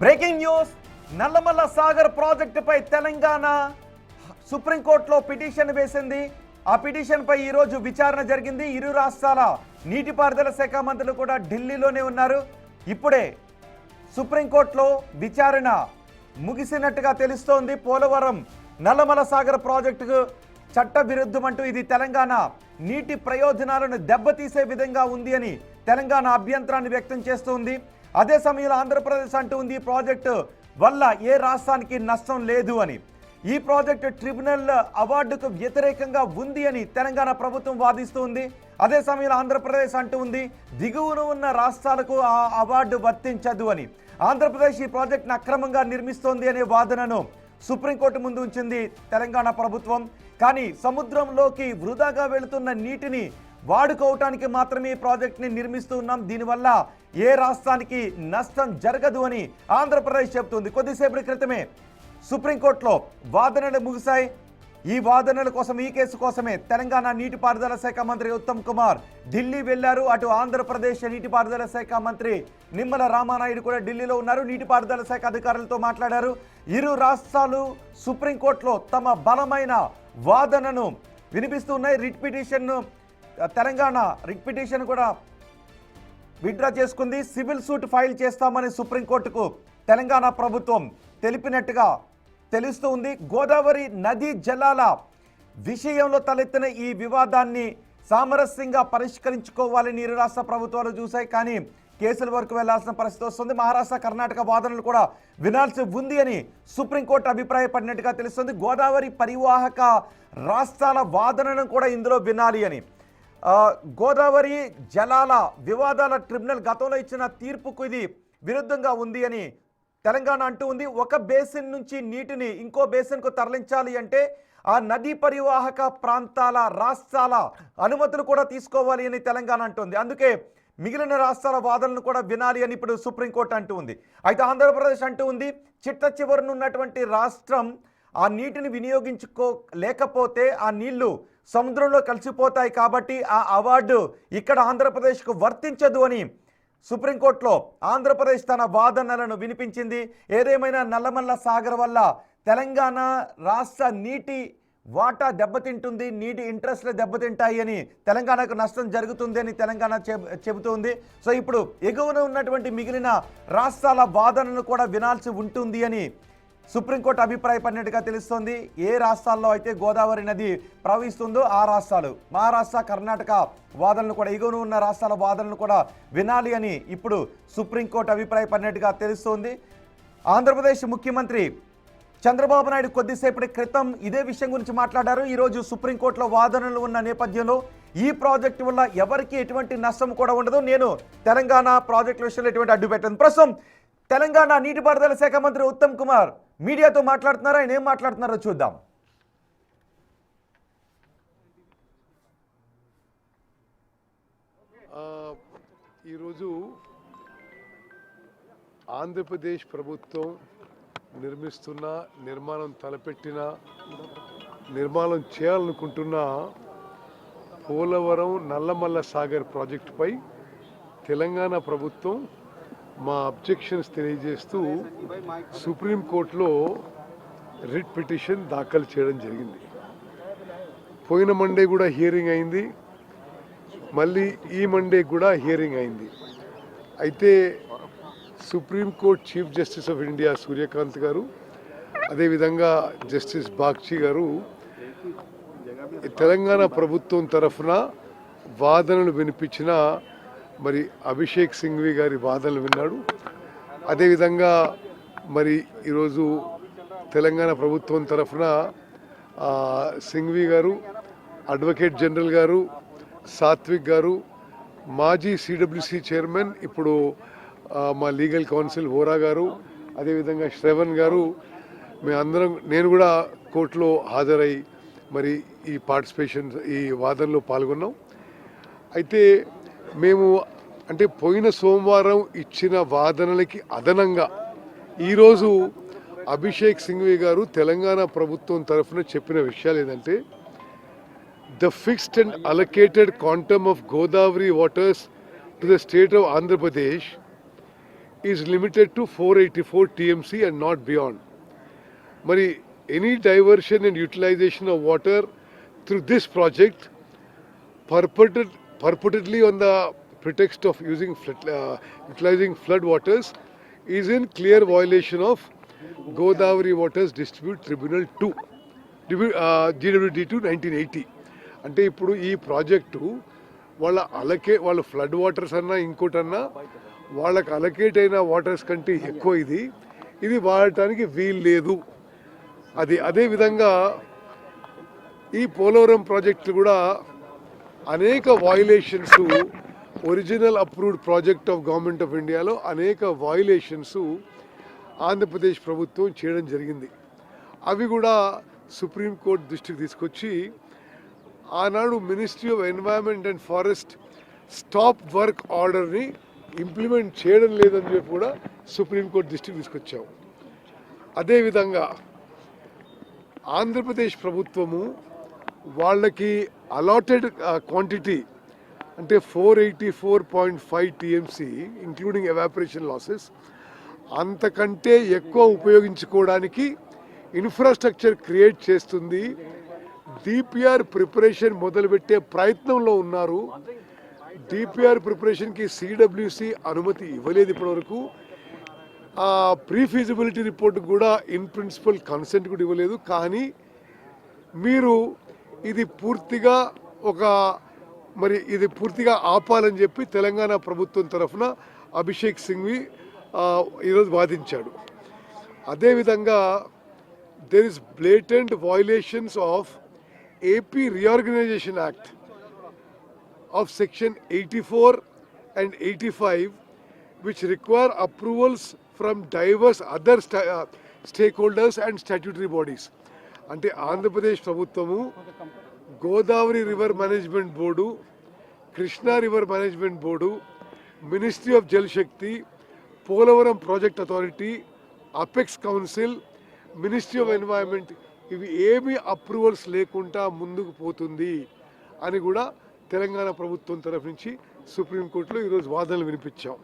Breaking news, Nallamala Sagar ప్రాజెక్టుపై తెలంగాణ సుప్రీంకోర్టులో petition వేసింది. ఆ పిటిషన్ పై ఈరోజు విచారణ జరిగింది. ఇరు రాష్ట్రాల నీటిపారుదల శాఖ మంత్రులు కూడా ఢిల్లీలోనే ఉన్నారు. ఇప్పుడే సుప్రీంకోర్టులో విచారణ ముగిసినట్టుగా తెలుస్తోంది. పోలవరం నల్లమల సాగర్ ప్రాజెక్టుకు చట్ట విరుద్ధమంటూ ఇది తెలంగాణ నీటి ప్రయోజనాలను దెబ్బతీసే విధంగా ఉంది అని తెలంగాణ అభ్యంతరాన్ని వ్యక్తం చేస్తుంది. అదే సమయంలో ఆంధ్రప్రదేశ్ అంటూ ఉంది ఈ ప్రాజెక్టు వల్ల ఏ రాష్ట్రానికి నష్టం లేదు అని. ఈ ప్రాజెక్టు ట్రిబ్యునల్ అవార్డుకు వ్యతిరేకంగా ఉంది అని తెలంగాణ ప్రభుత్వం వాదిస్తుంది. అదే సమయంలో ఆంధ్రప్రదేశ్ అంటూ ఉంది దిగువన ఉన్న రాష్ట్రాలకు ఆ అవార్డు వర్తించదు అని. ఆంధ్రప్రదేశ్ ఈ ప్రాజెక్టును అక్రమంగా నిర్మిస్తోంది అనే వాదనను సుప్రీంకోర్టు ముందు ఉంచింది తెలంగాణ ప్రభుత్వం. కానీ సముద్రంలోకి వృధాగా వెళుతున్న నీటిని వాడుకోవటానికి మాత్రమే ఈ ప్రాజెక్టుని నిర్మిస్తూ ఉన్నాం, దీనివల్ల ఏ రాష్ట్రానికి నష్టం జరగదు అని ఆంధ్రప్రదేశ్ చెబుతుంది. కొద్దిసేపటి క్రితమే సుప్రీంకోర్టులో వాదనలు ముగిశాయి. ఈ వాదనల కోసం, ఈ కేసు కోసమే తెలంగాణ నీటిపారుదల శాఖ మంత్రి ఉత్తమ్ కుమార్ ఢిల్లీ వెళ్లారు. అటు ఆంధ్రప్రదేశ్ నీటిపారుదల శాఖ మంత్రి నిమ్మల రామానాయుడు కూడా ఢిల్లీలో ఉన్నారు. నీటిపారుదల శాఖ అధికారులతో మాట్లాడారు. ఇరు రాష్ట్రాలు సుప్రీంకోర్టులో తమ బలమైన వాదనను వినిపిస్తున్నాయి. రిట్ పిటిషన్ను తెలంగాణ రిట్ పిటిషన్ కూడా విత్డ్రా చేసుకుంది. సివిల్ సూట్ ఫైల్ చేస్తామని సుప్రీంకోర్టుకు తెలంగాణ ప్రభుత్వం తెలిపినట్టుగా తెలుస్తూ ఉంది. గోదావరి నదీ జలాల విషయంలో తలెత్తిన ఈ వివాదాన్ని సామరస్యంగా పరిష్కరించుకోవాలని ఇరు రాష్ట్ర ప్రభుత్వాలు చూశాయి. కానీ కేసుల వరకు వెళ్లాల్సిన పరిస్థితి వస్తుంది. మహారాష్ట్ర, కర్ణాటక వాదనలు కూడా వినాల్సి ఉంది అని సుప్రీంకోర్టు అభిప్రాయపడినట్టుగా తెలుస్తుంది. గోదావరి పరివాహక రాష్ట్రాల వాదనను కూడా ఇందులో వినాలి అని. గోదావరి జలాల వివాదాల ట్రిబ్యునల్ గతంలో ఇచ్చిన తీర్పుకు ఇది విరుద్ధంగా ఉంది అని తెలంగాణ అంటూ ఉంది. ఒక బేసిన్ నుంచి నీటిని ఇంకో బేసిన్కు తరలించాలి అంటే ఆ నదీ పరివాహక ప్రాంతాల రాష్ట్రాల అనుమతులు కూడా తీసుకోవాలి అని తెలంగాణ అంటుంది. అందుకే మిగిలిన రాష్ట్రాల వాదనలు కూడా వినాలి అని ఇప్పుడు సుప్రీంకోర్టు అంటూ ఉంది. అయితే ఆంధ్రప్రదేశ్ అంటూ ఉంది చిట్ట చివరనున్నటువంటి రాష్ట్రం ఆ నీటిని వినియోగించుకోలేకపోతే ఆ నీళ్లు సముద్రంలో కలిసిపోతాయి, కాబట్టి ఆ అవార్డు ఇక్కడ ఆంధ్రప్రదేశ్కు వర్తించదు అని సుప్రీంకోర్టులో ఆంధ్రప్రదేశ్ తన వాదనలను వినిపించింది. ఏదేమైనా నల్లమల్ల సాగర్ వల్ల తెలంగాణ రాష్ట్ర నీటి వాటా దెబ్బతింటుంది, నీటి ఇంట్రెస్ట్లు దెబ్బతింటాయి అని, తెలంగాణకు నష్టం జరుగుతుంది అని తెలంగాణ చెబుతుంది. సో ఇప్పుడు ఎగువన ఉన్నటువంటి మిగిలిన రాష్ట్రాల వాదనను కూడా వినాల్సి ఉంటుంది అని సుప్రీంకోర్టు అభిప్రాయపడినట్టుగా తెలుస్తోంది. ఏ రాష్ట్రాల్లో అయితే గోదావరి నది ప్రవహిస్తుందో ఆ రాష్ట్రాలు, మహారాష్ట్ర, కర్ణాటక వాదనలు కూడా, ఎగువన ఉన్న రాష్ట్రాల వాదనలు కూడా వినాలి అని ఇప్పుడు సుప్రీంకోర్టు అభిప్రాయపడినట్టుగా తెలుస్తోంది. ఆంధ్రప్రదేశ్ ముఖ్యమంత్రి చంద్రబాబు నాయుడు కొద్దిసేపటి క్రితం ఇదే విషయం గురించి మాట్లాడారు. ఈరోజు సుప్రీంకోర్టులో వాదనలు ఉన్న నేపథ్యంలో ఈ ప్రాజెక్టు వల్ల ఎవరికి ఎటువంటి నష్టం కూడా ఉండదు, నేను తెలంగాణ ప్రాజెక్టు విషయంలో ఎటువంటి అడ్డు పెట్టను. ప్రస్తుతం తెలంగాణ నీటిపారుదల శాఖ మంత్రి ఉత్తమ్ కుమార్ మీడియాతో మాట్లాడుతున్నారా, ఆయన ఏం మాట్లాడుతున్నారో చూద్దాం. ఈరోజు ఆంధ్రప్రదేశ్ ప్రభుత్వం నిర్మాణం తలపెట్టిన నిర్మాణం చేయాలనుకుంటున్న పోలవరం నల్లమల్ల సాగర్ ప్రాజెక్టుపై తెలంగాణ ప్రభుత్వం మా అబ్జెక్షన్స్ తెలియజేస్తూ సుప్రీంకోర్టులో రిట్ పిటిషన్ దాఖలు చేయడం జరిగింది. పోయిన మండే కూడా హియరింగ్ అయింది, మళ్ళీ ఈ మండే కూడా హియరింగ్ అయింది. అయితే supreme court chief justice of India Surya Kant గారు, అదేవిధంగా జస్టిస్ బాగ్చి గారు తెలంగాణ ప్రభుత్వం తరఫున వాదనలు వినిపించిన మరి అభిషేక్ సింఘ్వి గారి వాదనలు విన్నాడు. అదేవిధంగా మరి ఈరోజు తెలంగాణ ప్రభుత్వం తరఫున సింఘ్వి గారు, అడ్వకేట్ జనరల్ గారు, సాత్విక్ గారు, మాజీ సిడబ్ల్యూసి చైర్మన్, ఇప్పుడు మా లీగల్ కౌన్సిల్ హోరా గారు, అదేవిధంగా శ్రవణ్ గారు, నేను కూడా కోర్టులో హాజరై మరి ఈ వాదనలో పాల్గొన్నాం. అయితే మేము పోయిన సోమవారం ఇచ్చిన వాదనలకి అదనంగా ఈరోజు అభిషేక్ సింఘ్వి గారు తెలంగాణ ప్రభుత్వం తరఫున చెప్పిన విషయాలు ఏంటంటే, the fixed and allocated quantum of Godavari waters to the state of Andhra Pradesh is limited to 484 TMC and not beyond. Mari any diversion and utilization of water through this project purportedly on the pretext of utilizing flood waters is in clear violation of Godavari Waters Dispute Tribunal 2 GWD2 1980. అంటే ఇప్పుడు ఈ project వాళ్ళ flood waters అన్నా ఇంకోటన్నా వాళ్ళకి allocate అయిన waters కంటే ఎక్కువ ఇది వాడటానికి వీలు లేదు. అదే విధంగా ఈ పోలవరం ప్రాజెక్టు కూడా అనేక violations original approved project of government of ఇండియాలో అనేక వయలేషన్స్ ఆంధ్రప్రదేశ్ ప్రభుత్వం చేయడం జరిగింది. అవి కూడా సుప్రీంకోర్టు దృష్టికి తీసుకొచ్చి ఆనాడు ministry of environment and forest stop work ఆర్డర్ని ఇంప్లిమెంట్ చేయడం లేదని చెప్పి కూడా సుప్రీంకోర్టు దృష్టికి తీసుకొచ్చాము. అదేవిధంగా ఆంధ్రప్రదేశ్ ప్రభుత్వము వాళ్ళకి అలాటెడ్ క్వాంటిటీ అంటే 484.5 TMC ఇంక్లూడింగ్ ఎవాపరేషన్ లాసెస్ అంతకంటే ఎక్కువ ఉపయోగించుకోవడానికి ఇన్ఫ్రాస్ట్రక్చర్ క్రియేట్ చేస్తుంది. డిపిఆర్ ప్రిపరేషన్ మొదలుపెట్టే ప్రయత్నంలో ఉన్నారు. డిపిఆర్ ప్రిపరేషన్కి సిడబ్ల్యూసి అనుమతి ఇవ్వలేదు ఇప్పటివరకు. ప్రీ ఫీజిబిలిటీ రిపోర్ట్ కూడా ఇన్ ప్రిన్సిపల్ కన్సెంట్ కూడా ఇవ్వలేదు. కానీ మీరు ఇది పూర్తిగా ఇది పూర్తిగా ఆపాలని చెప్పి తెలంగాణ ప్రభుత్వం తరఫున అభిషేక్ సింఘ్వి ఈరోజు వాదించాడు. అదేవిధంగా there is blatant violations of AP Reorganization Act of section 84 and 85 which require approvals from diverse other stakeholders and statutory bodies. అంటే ఆంధ్రప్రదేశ్ ప్రభుత్వము Godavari river management board, Krishna river management board, ministry of Jal Shakti, Polavaram project authority, apex council, ministry of environment ఇవి ఏమీ approvals లేకుండా ముందుకు పోతుంది అని కూడా తెలంగాణ ప్రభుత్వం తరఫు నుంచి సుప్రీంకోర్టులో ఈరోజు వాదనలు వినిపించాం.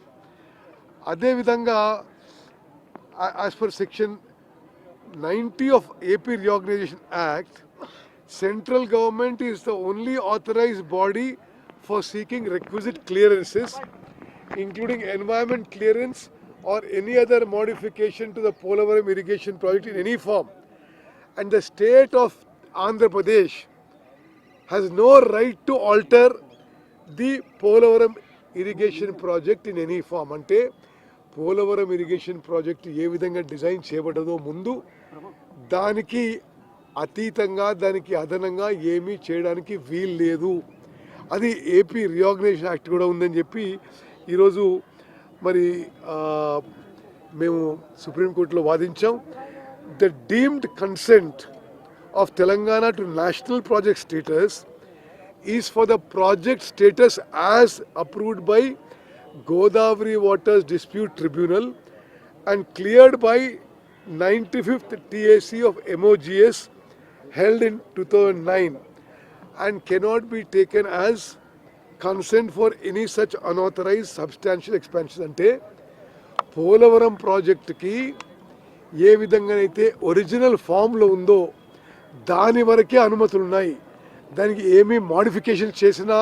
అదేవిధంగా as per section 90 of AP Reorganization Act, central government is the only authorized body for seeking requisite clearances, including environment clearance or any other modification to the Polavaram irrigation project in any form. And the state of Andhra Pradesh has no right to alter the Polavaram irrigation project in any form. Ante Polavaram irrigation project ఏ విధంగా design చేయబడ్డదో ముందు దానికి అతీతంగా దానికి అదనంగా ఏమీ చేయడానికి వీలు లేదు. అది ఏపీ రీఆర్గనైజేషన్ యాక్ట్ కూడా ఉందని చెప్పి ఈరోజు మరి మేము సుప్రీంకోర్టులో వాదించాం. The deemed consent of Telangana to national project status is for the project status as approved by Godavari Waters Dispute Tribunal and cleared by 95th TAC of MOGS held in 2009 and cannot be taken as consent for any such unauthorized substantial expansion. అంటే పోలవరం ప్రాజెక్టుకి ఏ విధంగానైతే original ఫామ్లో ఉందో దాని వరకే అనుమతులు ఉన్నాయి. దానికి ఏమీ మోడిఫికేషన్ చేసినా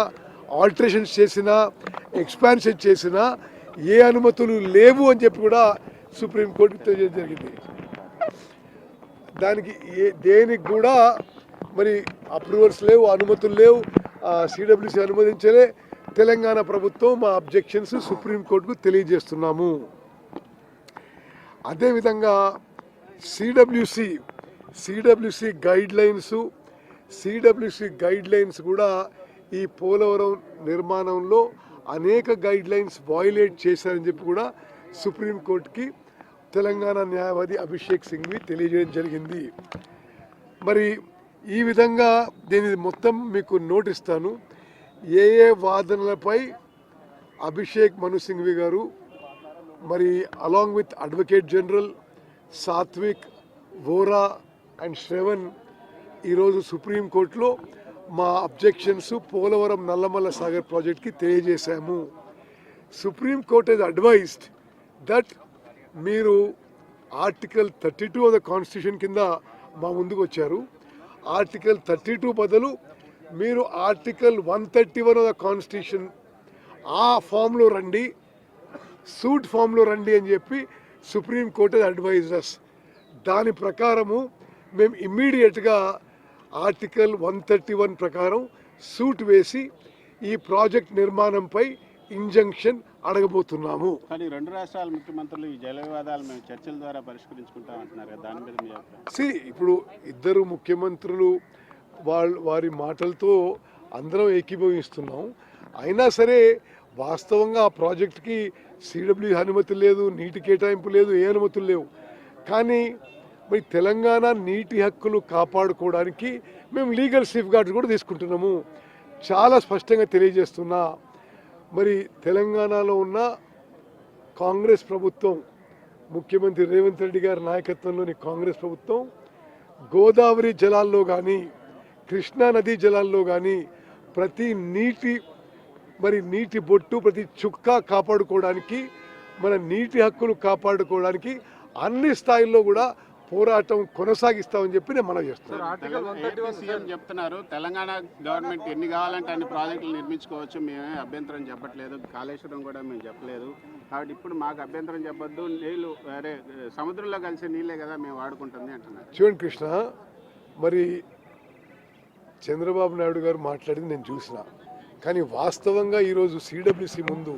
ఆల్టరేషన్స్ చేసినా ఎక్స్పాన్షన్ చేసినా ఏ అనుమతులు లేవు అని చెప్పి కూడా సుప్రీంకోర్టుకి తెలియజేయడం జరిగింది. దానికి దేనికి కూడా మరి అప్రూవల్స్ లేవు, అనుమతులు లేవు, సిడబ్ల్యూసి అనుమతించలే. తెలంగాణ ప్రభుత్వం మా అబ్జెక్షన్స్ సుప్రీంకోర్టుకు తెలియజేస్తున్నాము. అదేవిధంగా సిడబ్ల్యూసి గైడ్ లైన్స్ కూడా ఈ పోలవరం నిర్మాణంలో అనేక గైడ్ లైన్స్ వయలేట్ చేశారని చెప్పి కూడా సుప్రీంకోర్టుకి తెలంగాణ న్యాయవాది అభిషేక్ సింఘ్వి తెలియజేయడం జరిగింది. మరి ఈ విధంగా దీని మొత్తం మీకు నోటిస్తాను. ఏ వాదనలపై అభిషేక్ మను సింఘ్వి గారు మరి along with advocate general Sathvik, Vora and Shravan ఈరోజు సుప్రీంకోర్టులో మా అబ్జెక్షన్స్ పోలవరం నల్లమల్ల సాగర్ ప్రాజెక్ట్కి తెలియజేశాము. Supreme court has advised that మీరు ఆర్టికల్ 32 ఆఫ్ ద కాన్స్టిట్యూషన్ కింద మా ముందుకు వచ్చారు. ఆర్టికల్ 32 బదులు మీరు ఆర్టికల్ 131 ఆఫ్ ద కాన్స్టిట్యూషన్ ఆ ఫామ్లో రండి, సూట్ ఫామ్లో రండి అని చెప్పి సుప్రీంకోర్టు అడ్వైజర్స్. దాని ప్రకారము మేము ఇమ్మీడియట్గా ఆర్టికల్ 131 ప్రకారం సూట్ వేసి ఈ ప్రాజెక్ట్ నిర్మాణంపై ఇంజంక్షన్ అడగబోతున్నాము. కానీ రెండు రాష్ట్రాల ముఖ్యమంత్రులు ఈ జల వివాదాలు మేము చర్చల ద్వారా పరిష్కరించుకుంటాం అంటున్నారు కదా, దాని మీద మీ అభిప్రాయం? ఇప్పుడు ఇద్దరు ముఖ్యమంత్రులు వారి మాటలతో అందరం ఏకీభవిస్తున్నాం. అయినా సరే వాస్తవంగా ఆ ప్రాజెక్టుకి సిడబ్ల్యూ అనుమతి లేదు, నీటి కేటాయింపు లేదు, ఏ అనుమతులు లేవు. కానీ మరి తెలంగాణ నీటి హక్కులు కాపాడుకోవడానికి మేము లీగల్ సేఫ్ గార్డ్స్ కూడా తీసుకుంటున్నాము. చాలా స్పష్టంగా తెలియజేస్తున్నా, మరి తెలంగాణలో ఉన్న కాంగ్రెస్ ప్రభుత్వం, ముఖ్యమంత్రి రేవంత్ రెడ్డి గారి నాయకత్వంలోని కాంగ్రెస్ ప్రభుత్వం గోదావరి జలాల్లో కానీ కృష్ణా నదీ జలాల్లో కానీ ప్రతి నీటి బొట్టు, ప్రతి చుక్క కాపాడుకోవడానికి, మన నీటి హక్కులు కాపాడుకోవడానికి అన్ని స్థాయిల్లో కూడా పోరాటం కొనసాగిస్తామని చెప్పి నేను మనవి చేస్తున్నాను. సీఎం చెప్తున్నారు తెలంగాణ గవర్నమెంట్ ఎన్ని కావాలంటే అన్ని ప్రాజెక్టులు నిర్మించుకోవచ్చు, మేమే అభ్యంతరం చెప్పట్లేదు, కాళేశ్వరం కూడా మేము చెప్పలేదు, కాబట్టి ఇప్పుడు మాకు అభ్యంతరం చెప్పొద్దు, నీళ్ళు వేరే సముద్రంలో కలిసే నీళ్ళే కదా మేము వాడుకుంటుంది అంటున్నారు. చూడండి కృష్ణ, మరి చంద్రబాబు నాయుడు గారు మాట్లాడింది నేను చూసిన, కానీ వాస్తవంగా ఈరోజు సిడబ్ల్యూసి ముందు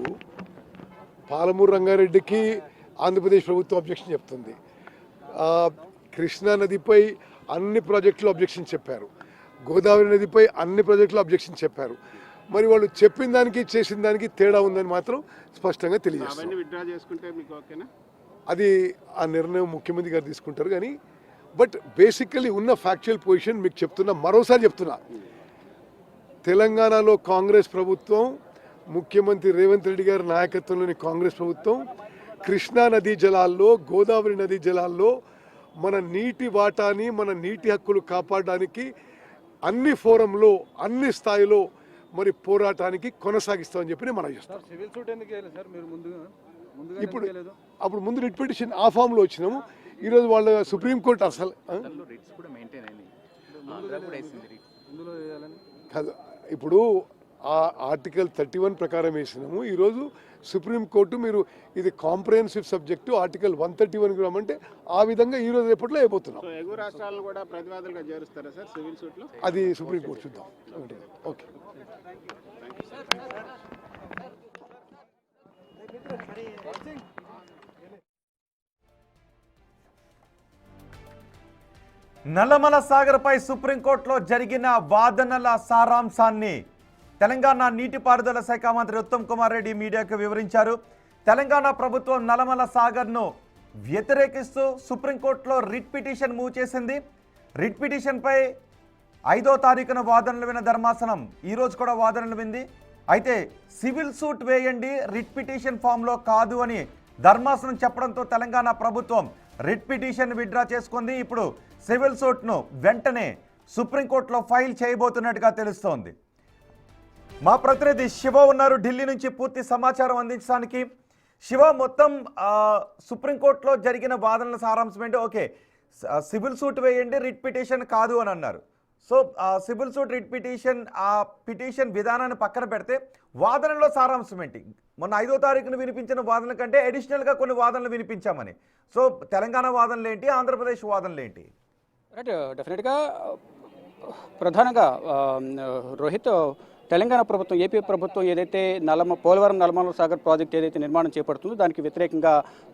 పాలమూరు రంగారెడ్డికి ఆంధ్రప్రదేశ్ ప్రభుత్వం అబ్జెక్షన్ చెప్తుంది. కృష్ణా నదిపై అన్ని ప్రాజెక్టులు అబ్జెక్షన్ చెప్పారు, గోదావరి నదిపై అన్ని ప్రాజెక్టులు అబ్జెక్షన్ చెప్పారు. మరి వాళ్ళు చెప్పిన దానికి చేసిన దానికి తేడా ఉందని మాత్రం స్పష్టంగా తెలియజేస్తారు. అది ఆ నిర్ణయం ముఖ్యమంత్రి గారు తీసుకుంటారు. కానీ బట్ బేసికలీ ఉన్న ఫ్యాక్చువల్ పొజిషన్ మీకు చెప్తున్నా, మరోసారి చెప్తున్నా, తెలంగాణలో కాంగ్రెస్ ప్రభుత్వం, ముఖ్యమంత్రి రేవంత్ రెడ్డి గారి నాయకత్వంలోని కాంగ్రెస్ ప్రభుత్వం కృష్ణా నదీ జలాల్లో, గోదావరి నదీ జలాల్లో మన నీటి వాటాని, మన నీటి హక్కులు కాపాడడానికి అన్ని ఫోరంలో, అన్ని స్థాయిలో మరి పోరాటానికి కొనసాగిస్తామని చెప్పి మనం చేస్తాం. అప్పుడు ముందు రిట్ పిటిషన్ ఆ ఫామ్లో వచ్చినాము. ఈరోజు వాళ్ళ సుప్రీంకోర్టు అసలు కాదు, ఇప్పుడు ఆ ఆర్టికల్ 31 ప్రకారం వేసినాము. ఈరోజు సుప్రీంకోర్టు మీరు ఇది కాంప్రహెన్సివ్ సబ్జెక్టు ఆర్టికల్ 131 అంటే ఆ విధంగా ఈరోజు రేపట్లో అయిపోతున్నాం. అది సుప్రీంకోర్టు చూద్దాం. ఓకే. నల్లమల సాగర్పై సుప్రీంకోర్టులో జరిగిన వాదనల సారాంశాన్ని తెలంగాణ నీటిపారుదల శాఖ మంత్రి ఉత్తమ్ కుమార్ రెడ్డి మీడియాకు వివరించారు. తెలంగాణ ప్రభుత్వం నల్లమల సాగర్ను వ్యతిరేకిస్తూ సుప్రీంకోర్టులో రిట్ పిటిషన్ మూవ్ చేసింది. రిట్ పిటిషన్పై 5వ తారీఖున వాదనలు విన్న ధర్మాసనం ఈరోజు కూడా వాదనలు వింది. అయితే సివిల్ సూట్ వేయండి, రిట్ పిటిషన్ ఫామ్లో కాదు అని ధర్మాసనం చెప్పడంతో తెలంగాణ ప్రభుత్వం రిట్ పిటిషన్ విత్డ్రా చేసుకుంది. ఇప్పుడు సివిల్ సూట్ను వెంటనే సుప్రీంకోర్టులో ఫైల్ చేయబోతున్నట్టుగా తెలుస్తోంది. మా ప్రతినిధి శివ ఉన్నారు ఢిల్లీ నుంచి పూర్తి సమాచారం అందించడానికి. శివ, మొత్తం సుప్రీంకోర్టులో జరిగిన వాదనల సారాంశం ఏంటి? ఓకే, సివిల్ సూట్ వేయండి, రిట్ పిటిషన్ కాదు అని అన్నారు. So civil suit, writ petition, ఆ పిటిషన్ విధానాన్ని పక్కన పెడితే వాదనలో సారాంశం ఏంటి? మొన్న 5వ తారీఖున వినిపించిన వాదనల కంటే అడిషనల్గా కొన్ని వాదనలు వినిపించామని. సో తెలంగాణ వాదనలు ఏంటి, ఆంధ్రప్రదేశ్ వాదనలు ఏంటి? రైట్, డెఫినెట్గా ప్రధానంగా రోహిత్, తెలంగాణ ప్రభుత్వం, ఏపీ ప్రభుత్వం ఏదైతే పోలవరం నల్లమల సాగర్ ప్రాజెక్ట్ ఏదైతే నిర్మాణం చేపడుతుందో దానికి వ్యతిరేకంగా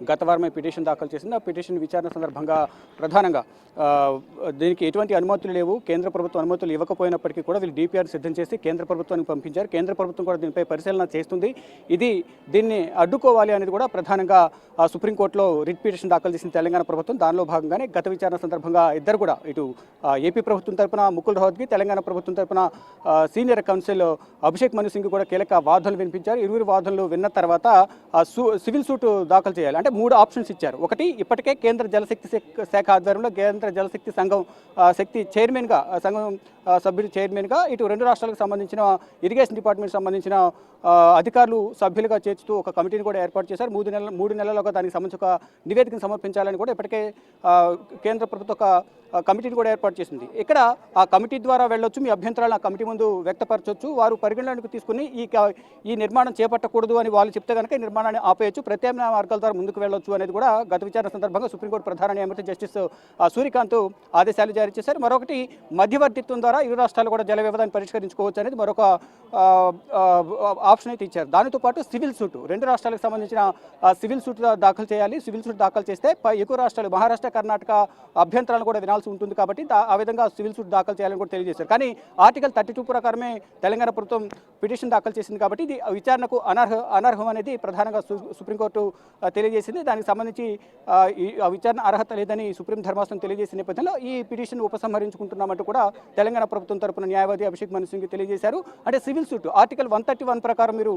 గత వారమే పిటిషన్ దాఖలు చేసింది. ఆ పిటిషన్ విచారణ సందర్భంగా ప్రధానంగా దీనికి ఎటువంటి అనుమతులు లేవు, కేంద్ర ప్రభుత్వం అనుమతులు ఇవ్వకపోయినప్పటికీ కూడా వీళ్ళు డిపిఆర్ సిద్ధం చేసి కేంద్ర ప్రభుత్వానికి పంపించారు. కేంద్ర ప్రభుత్వం కూడా దీనిపై పరిశీలన చేస్తుంది. దీన్ని అడ్డుకోవాలి అనేది కూడా ప్రధానంగా సుప్రీంకోర్టులో రిట్ పిటిషన్ దాఖలు చేసిన తెలంగాణ ప్రభుత్వం. దానిలో భాగంగానే గత విచారణ సందర్భంగా ఇద్దరు కూడా, ఇటు ఏపీ ప్రభుత్వం తరపున ముకుల్ రోహత్గి, తెలంగాణ ప్రభుత్వం తరపున సీనియర్ కౌన్సిల్ అభిషేక్ మను సింగ్ కూడా కీలక వాదనలు వినిపించారు. ఇరువురు వాదనలు విన్న తర్వాత సివిల్ సూట్ దాఖలు చేయాలి. అంటే 3 ఆప్షన్స్ ఇచ్చారు. ఒకటి, ఇప్పటికే కేంద్ర జలశక్తి శాఖ ఆధ్వర్యంలో కేంద్ర జలశక్తి సంఘం శక్తి చైర్మన్గా సంఘం సభ్యుడు చైర్మన్గా ఇటు 2 రాష్ట్రాలకు సంబంధించిన ఇరిగేషన్ డిపార్ట్మెంట్ సంబంధించిన అధికారులు సభ్యులుగా చేర్చుతూ ఒక కమిటీని కూడా ఏర్పాటు చేశారు. 3 నెలలుగా దానికి సంబంధించి ఒక నివేదికను సమర్పించాలని కూడా ఇప్పటికే కేంద్ర ప్రభుత్వం ఒక కమిటీని కూడా ఏర్పాటు చేసింది. ఇక్కడ ఆ కమిటీ ద్వారా వెళ్ళొచ్చు, మీ అభ్యంతరాలను ఆ కమిటీ ముందు వ్యక్తపరచవచ్చు. వారు పరిగణలోకి తీసుకుని ఈ నిర్మాణం చేపట్టకూడదు అని వాళ్ళు చెప్తే కనుక ఈ నిర్మాణాన్ని ఆపేయచ్చు, ప్రత్యామ్నాయ మార్గాల ద్వారా ముందుకు వెళ్ళొచ్చు అనేది కూడా గత విచారణ సందర్భంగా సుప్రీంకోర్టు ప్రధాన న్యాయమూర్తి జస్టిస్ సూర్యకాంత్ ఆదేశాలు జారీ చేశారు. మరొకటి, మధ్యవర్తిత్వం ద్వారా ఇరు రాష్ట్రాలు కూడా జల వివాదాన్ని పరిష్కరించుకోవచ్చు అనేది మరొక ఆప్షన్ అయితే ఇచ్చారు. దానితో పాటు సివిల్ సూట్, 2 రాష్ట్రాలకు సంబంధించిన సివిల్ సూట్ దాఖలు చేయాలి. సివిల్ సూట్ దాఖలు చేస్తే ఎక్కువ రాష్ట్రాలు మహారాష్ట్ర, కర్ణాటక అభ్యంతరాలు కూడా వినాల్సి ఉంటుంది కాబట్టి ఆ విధంగా సివిల్ సూట్ దాఖలు చేయాలని కూడా తెలియజేశారు. కానీ ఆర్టికల్ 32 ప్రకారమే తెలంగాణ ప్రభుత్వం పిటిషన్ దాఖలు చేసింది కాబట్టి ఇది విచారణకు అనర్హం అనేది ప్రధానంగా సుప్రీంకోర్టు తెలియజేసింది. దానికి సంబంధించి విచారణ అర్హత లేదని సుప్రీం ధర్మాసనం తెలియజేసిన నేపథ్యంలో ఈ పిటిషన్ ఉపసంహరించుకుంటున్నామంటూ కూడా తెలంగాణ ప్రభుత్వం తరపున న్యాయవాది అభిషేక్ మను సింగ్ తెలియజేశారు. అంటే సివిల్ సూట్ ఆర్టికల్ 131 ప్రకారం మీరు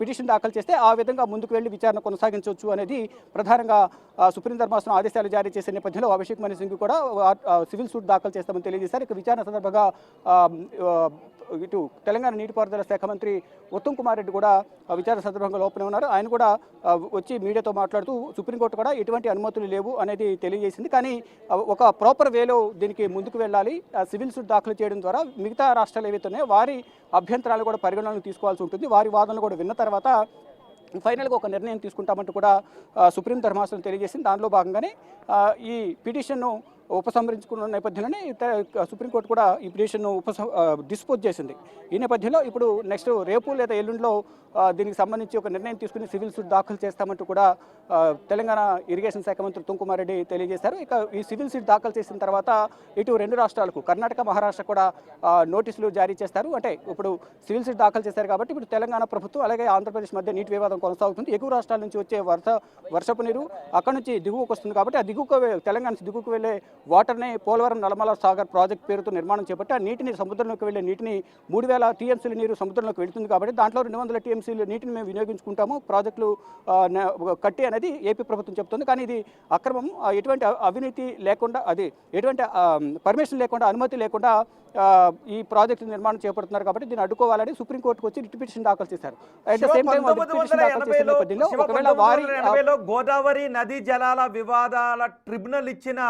పిటిషన్ దాఖలు చేస్తే ఆ విధంగా ముందుకు వెళ్లి విచారణ కొనసాగించవచ్చు అనేది ప్రధానంగా సుప్రీం ధర్మాసనం ఆదేశాలు జారీ చేసే నేపథ్యంలో అభిషేక్ మను సింగ్ కూడా సివిల్ సూట్ దాఖలు చేస్తామని తెలియజేశారు. ఇక విచారణ సందర్భంగా ఇటు తెలంగాణ నీటిపారుదల శాఖ మంత్రి ఉత్తమ్ కుమార్ రెడ్డి కూడా విచారణ సందర్భంగా లోపలే ఉన్నారు. ఆయన కూడా వచ్చి మీడియాతో మాట్లాడుతూ సుప్రీంకోర్టు కూడా ఎటువంటి అనుమతులు లేవు అనేది తెలియజేసింది. కానీ ఒక ప్రాపర్ వేలో దీనికి ముందుకు వెళ్ళాలి. సివిల్ సూట్ దాఖలు చేయడం ద్వారా మిగతా రాష్ట్రాలు ఏవైతే ఉన్నాయో వారి అభ్యంతరాలు కూడా పరిగణనలోకి తీసుకోవాల్సి ఉంటుంది. వారి వాదనలు కూడా విన్న తర్వాత ఫైనల్గా ఒక నిర్ణయం తీసుకుంటామంటూ కూడా సుప్రీం ధర్మాసనం తెలియజేసింది. దానిలో భాగంగానే ఈ పిటిషన్ను ఉపసంహరించుకున్న నేపథ్యంలోనే సుప్రీంకోర్టు కూడా ఈ పిటిషన్ను డిస్పోజ్ చేసింది. ఈ నేపథ్యంలో ఇప్పుడు నెక్స్ట్ రేపు లేదా ఎల్లుండిలో దీనికి సంబంధించి ఒక నిర్ణయం తీసుకుని సివిల్ సూట్ దాఖలు చేస్తామంటూ కూడా తెలంగాణ ఇరిగేషన్ శాఖ మంత్రి ఉత్తమ్ కుమార్ రెడ్డి తెలియజేశారు. ఇక ఈ సివిల్ సూట్ దాఖలు చేసిన తర్వాత ఇటు 2 రాష్ట్రాలకు కర్ణాటక, మహారాష్ట్ర కూడా నోటీసులు జారీ చేస్తారు. అంటే ఇప్పుడు సివిల్ సూట్ దాఖలు చేశారు కాబట్టి ఇప్పుడు తెలంగాణ ప్రభుత్వం అలాగే ఆంధ్రప్రదేశ్ మధ్య నీటి వివాదం కొనసాగుతుంది. ఎగువ రాష్ట్రాల నుంచి వచ్చే వర్షపు నీరు అక్కడి నుంచి దిగువకు వస్తుంది కాబట్టి ఆ తెలంగాణ నుంచి దిగువకు వెళ్ళే వాటర్ని పోలవరం నల్లమల సాగర్ ప్రాజెక్ట్ పేరుతో నిర్మాణం చేపట్టి ఆ నీటిని సముద్రంలోకి వెళ్ళే నీటిని 3000 టీఎంసీల నీరు సముద్రంలోకి వెళుతుంది కాబట్టి దాంట్లో 200 టీఎంసీల నీటిని మేము వినియోగించుకుంటాము ప్రాజెక్టులు కట్టి అనేది ఏపీ ప్రభుత్వం చెప్తుంది. కానీ ఇది అక్రమం, ఎటువంటి అవినీతి లేకుండా, అది ఎటువంటి పర్మిషన్ లేకుండా, అనుమతి లేకుండా ఈ ప్రాజెక్టు నిర్మాణం చేపడుతున్నారు కాబట్టి దీన్ని అడ్డుకోవాలని సుప్రీంకోర్టుకు వచ్చి రిట్ పిటిషన్ దాఖలు చేశారు. At the same time Godavari నదీ జలాల వివాదాల ట్రిబ్యునల్ ఇచ్చిన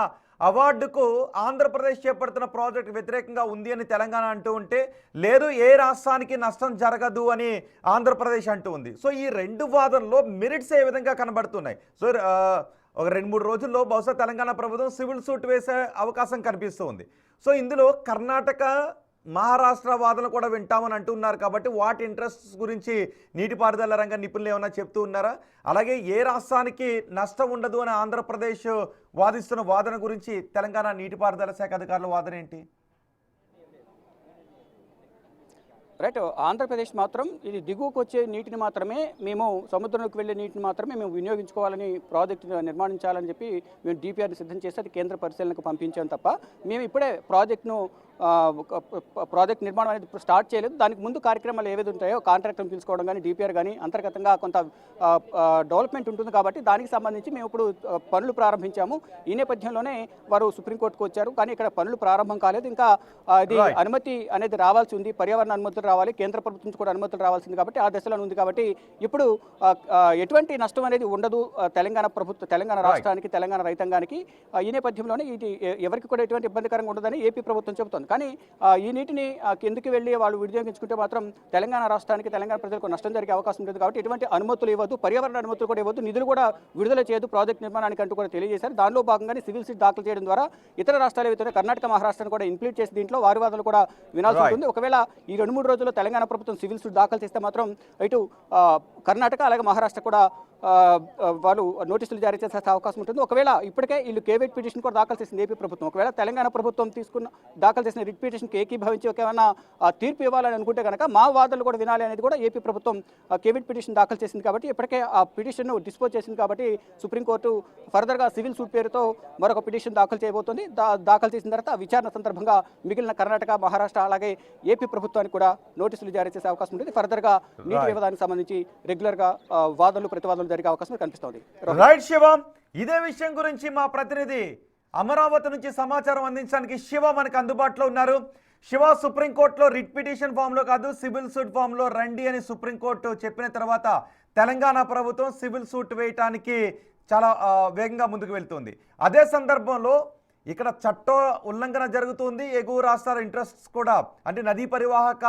అవార్డుకు ఆంధ్రప్రదేశ్ చేపడుతున్న ప్రాజెక్టు వ్యతిరేకంగా ఉంది అని తెలంగాణ అంటూ ఉంటే, లేదు ఏ రాష్ట్రానికి నష్టం జరగదు అని ఆంధ్రప్రదేశ్ అంటూ ఉంది. సో ఈ 2 వాదనలో మెరిట్స్ ఏ విధంగా కనబడుతున్నాయి? సో ఒక 2-3 రోజుల్లో బహుశా తెలంగాణ ప్రభుత్వం సివిల్ సూట్ వేసే అవకాశం కనిపిస్తూ ఉంది. సో ఇందులో కర్ణాటక, మహారాష్ట్ర వాదనలు కూడా వింటామని అంటున్నారు కాబట్టి వాటి ఇంట్రెస్ట్స్ గురించి నీటిపారుదల రంగ నిపుణులు ఏమైనా చెప్తూ ఉన్నారా? అలాగే ఏ రాష్ట్రానికి నష్టం ఉండదు అని ఆంధ్రప్రదేశ్ వాదిస్తున్న వాదన గురించి తెలంగాణ నీటిపారుదల శాఖ అధికారుల వాదన ఏంటి? రైట్, ఆంధ్రప్రదేశ్ మాత్రం ఇది దిగువకు వచ్చే నీటిని మాత్రమే మేము, సముద్రంలోకి వెళ్ళే నీటిని మాత్రమే మేము వినియోగించుకోవాలని ప్రాజెక్టు నిర్మాణించాలని చెప్పి మేము డిపిఆర్ని సిద్ధం చేసి అది కేంద్ర పరిశీలనకు పంపించాం తప్ప మేము ఇప్పుడే ప్రాజెక్ట్ నిర్మాణం అనేది స్టార్ట్ చేయలేదు. దానికి ముందు కార్యక్రమాలు ఏవైతే ఉంటాయో కాంట్రాక్టర్ని పిలుచుకోవడం కానీ, డిపిఆర్ కానీ అంతర్గతంగా కొంత డెవలప్మెంట్ ఉంటుంది కాబట్టి దానికి సంబంధించి మేము ఇప్పుడు పనులు ప్రారంభించాము. ఈ నేపథ్యంలోనే వారు సుప్రీంకోర్టుకు వచ్చారు. కానీ ఇక్కడ పనులు ప్రారంభం కాలేదు, ఇంకా అది అనుమతి అనేది రావాల్సి ఉంది, పర్యావరణ అనుమతులు రావాలి, కేంద్ర ప్రభుత్వం నుంచి కూడా అనుమతులు రావాల్సింది కాబట్టి ఆ దశలో ఉంది. కాబట్టి ఇప్పుడు ఎటువంటి నష్టం అనేది ఉండదు తెలంగాణ రాష్ట్రానికి, తెలంగాణ రైతాంగానికి. ఈ నేపథ్యంలోనే ఇది ఎవరికి కూడా ఎటువంటి ఇబ్బందికరంగా ఉండదని ఏపీ ప్రభుత్వం చెబుతోంది. కానీ ఈ నీటిని కిందికి వెళ్ళి వాళ్ళు వినియోగించుకుంటే మాత్రం తెలంగాణ రాష్ట్రానికి, తెలంగాణ ప్రజలకు నష్టం జరిగే అవకాశం ఉంటుంది కాబట్టి ఎటువంటి అనుమతులు ఇవ్వద్దు, పర్యావరణ అనుమతులు కూడా ఇవ్వద్దు, నిధులు కూడా విడుదల చేయదు ప్రాజెక్ట్ నిర్మాణానికి అంటూ కూడా తెలియజేశారు. దానిలో భాగంగానే సివిల్ సీట్ దాఖలు చేయడం ద్వారా ఇతర రాష్ట్రాలు ఏవైతే కర్ణాటక, మహారాష్ట్రను కూడా ఇంప్లీట్ చేసి దీంట్లో వారి వాదనలు కూడా వినాల్సి ఉంటుంది. ఒకవేళ ఈ 2-3 రోజుల్లో తెలంగాణ ప్రభుత్వం సివిల్ సూట్ దాఖలు చేస్తే మాత్రం ఇటు కర్ణాటక అలాగే మహారాష్ట్ర కూడా వాళ్ళు నోటీసులు జారీ చేసే అవకాశం ఉంటుంది. ఒకవేళ ఇప్పటికే వీళ్ళు కేవైట్ పిటిషన్ కూడా దాఖలు చేసింది ఏపీ ప్రభుత్వం. ఒకవేళ తెలంగాణ ప్రభుత్వం దాఖలు చేసిన రిట్ పిటిషన్కి ఏకీభవించి ఏమైనా తీర్పు ఇవ్వాలని అనుకుంటే కనుక మా వాదనలు కూడా వినాలి అనేది కూడా ఏపీ ప్రభుత్వం కేవైట్ పిటిషన్ దాఖలు చేసింది. కాబట్టి ఇప్పటికే ఆ పిటిషన్ను డిస్పోజ్ చేసింది. కాబట్టి సుప్రీంకోర్టు ఫర్దర్గా సివిల్ సూట్ పేరుతో మరొక పిటిషన్ దాఖలు చేయబోతుంది. దాఖలు చేసిన తర్వాత విచారణ సందర్భంగా మిగిలిన కర్ణాటక, మహారాష్ట్ర అలాగే ఏపీ ప్రభుత్వానికి కూడా నోటీసులు జారీ చేసే అవకాశం ఉంటుంది. ఫర్దర్గా నీటి వివాదానికి సంబంధించి రెగ్యులర్గా వాదనలు ప్రతివాదనలు జరిగే అవకాశం కనిపిస్తోంది. రైట్ శివం, ఇదే విషయం గురించి మా ప్రతినిధి అమరావతి నుంచి సమాచారం అందించడానికి శివ మనకు అందుబాటులో ఉన్నారు. శివ, సుప్రీంకోర్టులో రిట్ పిటిషన్ ఫామ్లో కాదు సివిల్ సూట్ ఫామ్లో రండి అని సుప్రీంకోర్టు చెప్పిన తర్వాత తెలంగాణ ప్రభుత్వం సివిల్ సూట్ వేయటానికి చాలా వేగంగా ముందుకు వెళ్తుంది. అదే సందర్భంలో ఇక్కడ చట్ట ఉల్లంఘన జరుగుతుంది. ఎగువ రాష్ట్రాల ఇంట్రెస్ట్స్ కూడా, అంటే నదీ పరివాహక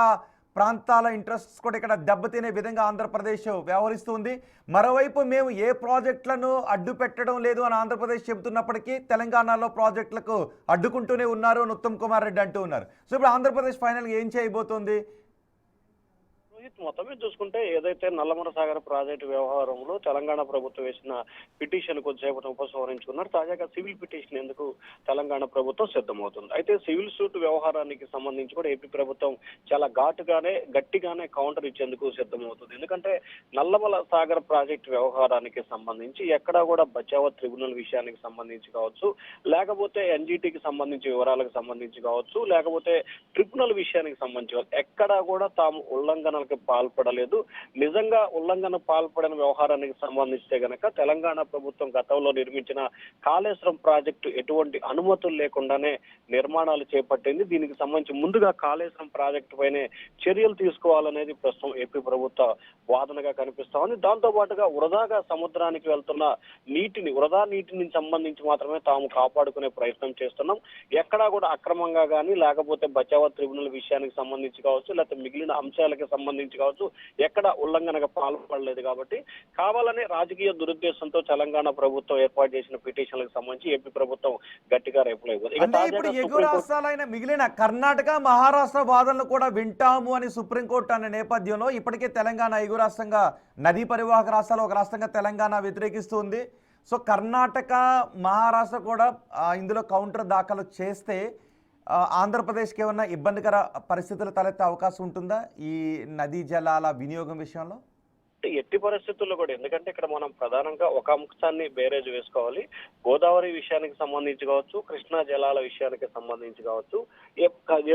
ప్రాంతాల ఇంట్రెస్ట్స్ కూడా ఇక్కడ దెబ్బతినే విధంగా ఆంధ్రప్రదేశ్ వ్యవహరిస్తుంది. మరోవైపు మేము ఏ ప్రాజెక్టులను అడ్డు పెట్టడం లేదు అని ఆంధ్రప్రదేశ్ చెబుతున్నప్పటికీ తెలంగాణలో ప్రాజెక్టులకు అడ్డుకుంటూనే ఉన్నారు అని ఉత్తమ్ కుమార్ రెడ్డి అంటూ ఉన్నారు. సో ఇప్పుడు ఆంధ్రప్రదేశ్ ఫైనల్గా ఏం చేయబోతోంది? మొత్తమే చూసుకుంటే ఏదైతే నల్లమల సాగర్ ప్రాజెక్టు వ్యవహారంలో తెలంగాణ ప్రభుత్వం వేసిన పిటిషన్ కొద్దిసేపటి ఉపసంహరించుకున్నారు. తాజాగా సివిల్ పిటిషన్ ఎందుకు తెలంగాణ ప్రభుత్వం సిద్ధమవుతుంది. అయితే సివిల్ సూట్ వ్యవహారానికి సంబంధించి కూడా ఏపీ ప్రభుత్వం చాలా గట్టిగానే కౌంటర్ ఇచ్చేందుకు సిద్ధమవుతుంది. ఎందుకంటే నల్లమల సాగర్ ప్రాజెక్టు వ్యవహారానికి సంబంధించి ఎక్కడా కూడా బచావత్ ట్రిబ్యునల్ విషయానికి సంబంధించి కావచ్చు, లేకపోతే ఎన్జిటికి సంబంధించి వివరాలకు సంబంధించి కావచ్చు, లేకపోతే ట్రిబ్యునల్ విషయానికి సంబంధించి ఎక్కడా కూడా తాము ఉల్లంఘనలకు పాల్పడలేదు. నిజంగా ఉల్లంఘన పాల్పడిన వ్యవహారానికి సంబంధిస్తే గనక తెలంగాణ ప్రభుత్వం గతంలో నిర్మించిన కాళేశ్వరం ప్రాజెక్టు ఎటువంటి అనుమతులు లేకుండానే నిర్మాణాలు చేపట్టింది. దీనికి సంబంధించి ముందుగా కాళేశ్వరం ప్రాజెక్టు పైనే చర్యలు తీసుకోవాలనేది ప్రస్తుతం ఏపీ ప్రభుత్వ వాదనగా కనిపిస్తా ఉంది. దాంతో పాటుగా వృధాగా సముద్రానికి వెళ్తున్న వృధా నీటిని సంబంధించి మాత్రమే తాము కాపాడుకునే ప్రయత్నం చేస్తున్నాం. ఎక్కడా కూడా అక్రమంగా కానీ, లేకపోతే బచావత్ ట్రిబ్యునల్ విషయానికి సంబంధించి కావచ్చు, లేకపోతే మిగిలిన అంశాలకు సంబంధించి కావచ్చు ఎక్కడ ఉల్లంఘనగా పాల్పడలేదు. కాబట్టి కావాలనే రాజకీయ దురుద్దేశంతో తెలంగాణ ప్రభుత్వం ఏర్పాటు చేసిన పిటిషన్లకు సంబంధించి ఏపీ ప్రభుత్వం గట్టిగా రేపులు ఇప్పుడు ఎగువ రాష్ట్రాలైన మిగిలిన కర్ణాటక, మహారాష్ట్ర వాదనలు కూడా వింటాము అని సుప్రీంకోర్టు అనే నేపథ్యంలో ఇప్పటికే తెలంగాణ ఎగువ రాష్ట్రంగా, నదీ పరివాహక రాష్ట్రాలు ఒక రాష్ట్రంగా తెలంగాణ వ్యతిరేకిస్తుంది. సో కర్ణాటక, మహారాష్ట్ర కూడా ఇందులో కౌంటర్ దాఖలు చేస్తే ఆంధ్రప్రదేశ్కి ఏమన్నా ఇబ్బందికర పరిస్థితులు తలెత్తే అవకాశం ఉంటుందా ఈ నదీ జలాల వినియోగం విషయంలో? ఎట్టి పరిస్థితుల్లో కూడా, ఎందుకంటే ఇక్కడ మనం ప్రధానంగా ఒక అంశాన్ని బేరేజ్ వేసుకోవాలి. గోదావరి విషయానికి సంబంధించి కావచ్చు, కృష్ణా జలాల విషయానికి సంబంధించి కావచ్చు,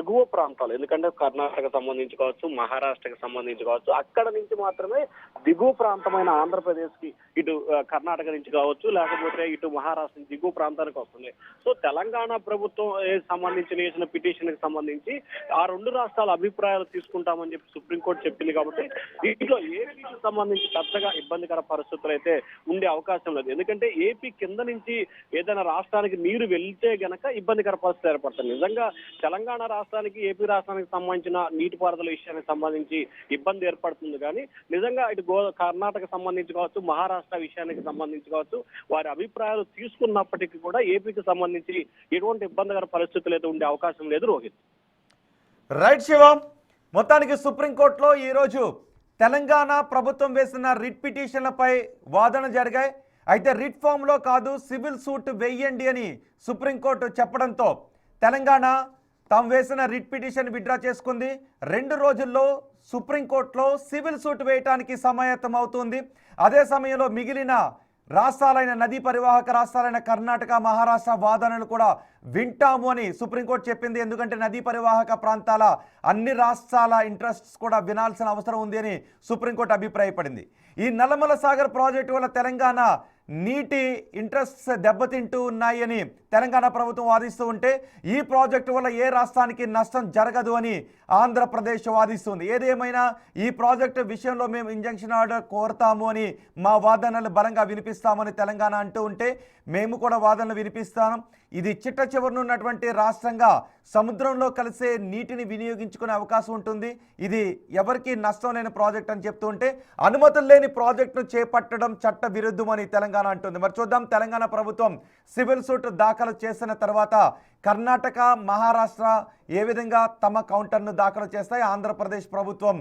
ఎగువ ప్రాంతాలు, ఎందుకంటే కర్ణాటక సంబంధించి కావచ్చు, మహారాష్ట్రకి సంబంధించి కావచ్చు, అక్కడ నుంచి మాత్రమే దిగువ ప్రాంతమైన ఆంధ్రప్రదేశ్ కి, ఇటు కర్ణాటక నుంచి కావచ్చు, లేకపోతే ఇటు మహారాష్ట్ర దిగువ ప్రాంతానికి వస్తుంది. సో తెలంగాణ ప్రభుత్వం సంబంధించిన వేసిన పిటిషన్ కి సంబంధించి ఆ రెండు రాష్ట్రాల అభిప్రాయాలు తీసుకుంటామని చెప్పి సుప్రీంకోర్టు చెప్పింది. కాబట్టి దీంట్లో ఏపీకి సంబంధించి పెద్దగా ఇబ్బందికర పరిస్థితులు అయితే ఉండే అవకాశం లేదు. ఎందుకంటే ఏపీ కింద నుంచి ఏదైనా రాష్ట్రానికి నీరు వెళ్తే గనక ఇబ్బందికర పరిస్థితులు ఏర్పడుతుంది. నిజంగా తెలంగాణ రాష్ట్రానికి, ఏపీ రాష్ట్రానికి సంబంధించిన నీటిపారుదల విషయానికి సంబంధించి ఇబ్బంది ఏర్పడుతుంది. కానీ నిజంగా ఇటు కర్ణాటక సంబంధించి కావచ్చు, మహారాష్ట్ర విషయానికి సంబంధించి కావచ్చు, వారి అభిప్రాయాలు తీసుకున్నప్పటికీ కూడా ఏపీకి సంబంధించి ఎటువంటి ఇబ్బందికర పరిస్థితులు అయితే ఉండే అవకాశం లేదు. రోహిత్. రైట్ శివం, మొత్తానికి సుప్రీంకోర్టులో ఈరోజు తెలంగాణ ప్రభుత్వం వేసిన రిట్ పిటిషన్లపై వాదన జరిగాయి. అయితే రిట్ ఫామ్లో కాదు సివిల్ సూట్ వేయండి అని సుప్రీంకోర్టు చెప్పడంతో తెలంగాణ తాము వేసిన రిట్ పిటిషన్ విత్డ్రా చేసుకుంది. 2 రోజుల్లో సుప్రీంకోర్టులో సివిల్ సూట్ వేయటానికి సమాయత్తం అవుతుంది. అదే సమయంలో మిగిలిన రాష్ట్రాలైన నదీ పరివాహక రాష్ట్రాలైన కర్ణాటక, మహారాష్ట్ర వాదనలు కూడా వింటాము అని సుప్రీంకోర్టు చెప్పింది. ఎందుకంటే నదీ పరివాహక ప్రాంతాల అన్ని రాష్ట్రాల ఇంట్రెస్ట్స్ కూడా వినాల్సిన అవసరం ఉంది అని సుప్రీంకోర్టు అభిప్రాయపడింది. ఈ నల్లమల సాగర్ ప్రాజెక్టు వల్ల తెలంగాణ నీటి ఇంట్రెస్ట్స్ దెబ్బతింటూ ఉన్నాయని తెలంగాణ ప్రభుత్వం వాదిస్తూ ఉంటే ఈ ప్రాజెక్టు వల్ల ఏ రాష్ట్రానికి నష్టం జరగదు అని ఆంధ్రప్రదేశ్ వాదిస్తుంది. ఏదేమైనా ఈ ప్రాజెక్టు విషయంలో మేము ఇంజంక్షన్ ఆర్డర్ కోరుతాము అని మా వాదనలు బలంగా వినిపిస్తామని తెలంగాణ అంటూ ఉంటే మేము కూడా వాదనలు వినిపిస్తాం. ఇది చిట్ట చివరనున్నటువంటి రాష్ట్రంగా సముద్రంలో కలిసే నీటిని వినియోగించుకునే అవకాశం ఉంటుంది. ఇది ఎవరికి నష్టం లేని ప్రాజెక్ట్ అని చెప్తూ ఉంటే అనుమతులు లేని ప్రాజెక్టును చేపట్టడం చట్ట విరుద్ధమని తెలంగాణ అంటుంది. మరి చూద్దాం తెలంగాణ ప్రభుత్వం సివిల్ సూట్ దాఖలు చేసిన తర్వాత కర్ణాటక, మహారాష్ట్ర ఏ విధంగా తమ కౌంటర్ను దాఖలు చేస్తాయి, ఆంధ్రప్రదేశ్ ప్రభుత్వం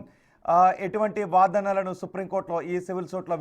ఎటువంటి వాదనలను సుప్రీంకోర్టులో ఈ సివిల్ సూట్లో